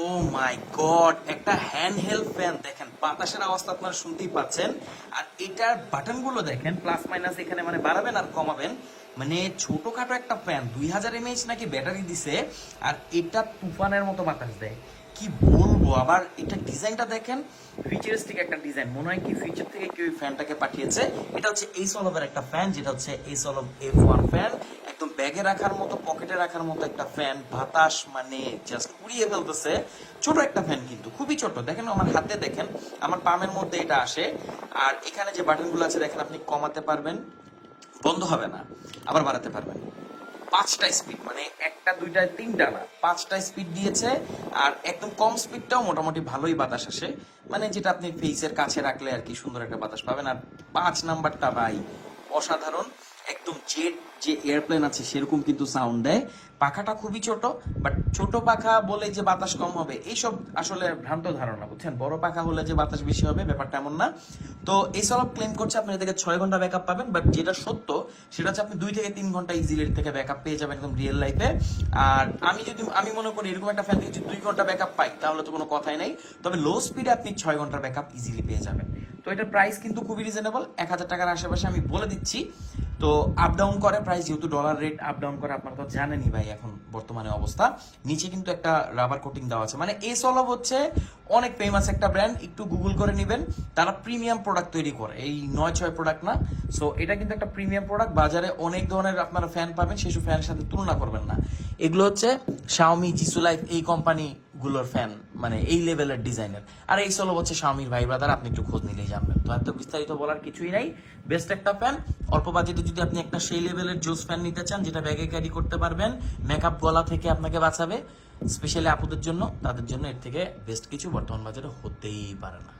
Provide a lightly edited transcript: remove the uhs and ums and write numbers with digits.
ও মাই god, একটা hand held fan দেখেন, বাতাসের আওয়াজ তো আপনারা শুনতেই পাচ্ছেন। আর এটার বাটন গুলো দেখেন, প্লাস মাইনাস এখানে মানে বাড়াবেন আর কমাবেন। মানে ছোটখাটো একটা ফ্যান, 2000 mAh নাকি ব্যাটারি দিছে, আর এটা তুফানের মতো বাতাস দেয়। কি বলবো, আবার এটা ডিজাইনটা দেখেন, ফিচারিস্টিক একটা ডিজাইন, মনে হয় কি ফিচার থেকে কেউ এই ফ্যানটাকে পাঠিয়েছে। এটা হচ্ছে এইসলভের একটা ফ্যান, যেটা হচ্ছে এইসলভ F1 ফ্যান। একদম ব্যাগে রাখার মতো, পকেটে রাখার মতো একটা ফ্যান, বাতাস মানে জাস্ট উড়িয়ে ফেলতেছে। ছোট একটা ফ্যান, কিন্তু খুবই ছোট। দেখেন আমার হাতে, দেখেন আমার পামের মধ্যে এটা আসে। আর এখানে যে বাটনগুলো আছে দেখেন, আপনি কমাতে পারবেন, বন্ধ হবে না, আবার বাড়াতে পারবেন। 5টা স্পিড, মানে একটা দুইটা তিনটা না, 5টা স্পিড দিয়েছে। আর একদম কম স্পিডটাও মোটামুটি ভালোই বাতাস আসে, মানে যেটা আপনি ফেসের কাছে রাখলে আর কি সুন্দর একটা বাতাস পাবেন। আর 5 নাম্বারটা ভাই অসাধারণ, একদম জেট যে এয়ারপ্লেন আছে সেরকম কিন্তু সাউন্ড দেয়। পাখাটা খুবই ছোট, বাট ছোট পাখা বলে যে বাতাস কম হবে এইসব আসলে ভ্রান্ত ধারণা, বুঝছেন? বড় পাখা হলে যে বাতাস বেশি হবে ব্যাপারটা এমন না। তো এই সব ক্লেম করছে আপনি এর থেকে 6 ঘন্টা ব্যাকআপ পাবেন, বাট যেটা সত্য সেটা হচ্ছে আপনি 2 থেকে 3 ঘন্টা ইজিলি এর থেকে ব্যাকআপ পেয়ে যাবেন একদম রিয়েল লাইফে। আর আমি মনে করি এরকম একটা ফ্যান থেকে যদি 2 ঘন্টা ব্যাকআপ পাই তাহলে তো কোনো কথাই নাই। তবে লো স্পিডে আপনি 6 ঘন্টার ব্যাকআপ ইজিলি পেয়ে যাবেন। তো এটার প্রাইস কিন্তু খুবই রিজনেবল, 1000 টাকার আশেপাশে আমি বলে দিচ্ছি। তো আপ ডাউন করে প্রাইস, যেহেতু ডলার রেট আপ ডাউন করে, আপনারা তো জানেনই ভাই এখন বর্তমানে অবস্থা। নিচে কিন্তু একটা রাবার কোটিং দেওয়া আছে, মানে এই সলভ হচ্ছে অনেক ফেমাস একটা ব্র্যান্ড, একটু গুগল করে নেবেন। তারা প্রিমিয়াম প্রোডাক্ট তৈরি করে, এই 9-6 প্রোডাক্ট না। সো এটা কিন্তু একটা প্রিমিয়াম প্রোডাক্ট, বাজারে অনেক ধরনের আপনারা ফ্যান পাবেন, সেসব ফ্যানের সাথে তুলনা করবেন না। এগুলো হচ্ছে শাওমি, জিসু লাইফ, এই কোম্পানি গুলোর ফ্যান, মানে এই লেভেলের ডিজাইনের। আর এই সলভ হচ্ছে শাওমির ভাই ব্রাদার, আপনি একটু খোঁজ নিলেই জানবেন। তো এত বিস্তারিত বলার কিছুই নাই, বেস্ট একটা ফ্যান। অল্প বাজেটে যদি আপনি একটা সেই লেভেলের জোস ফ্যান নিতে চান, যেটা ব্যাগে ক্যারি করতে পারবেন, মেকআপ গলা থেকে আপনাকে বাঁচাবে, স্পেশালি আপুদের জন্য, তাদের জন্য এর থেকে বেস্ট কিছু বর্তমান বাজারে হতেই পারে না।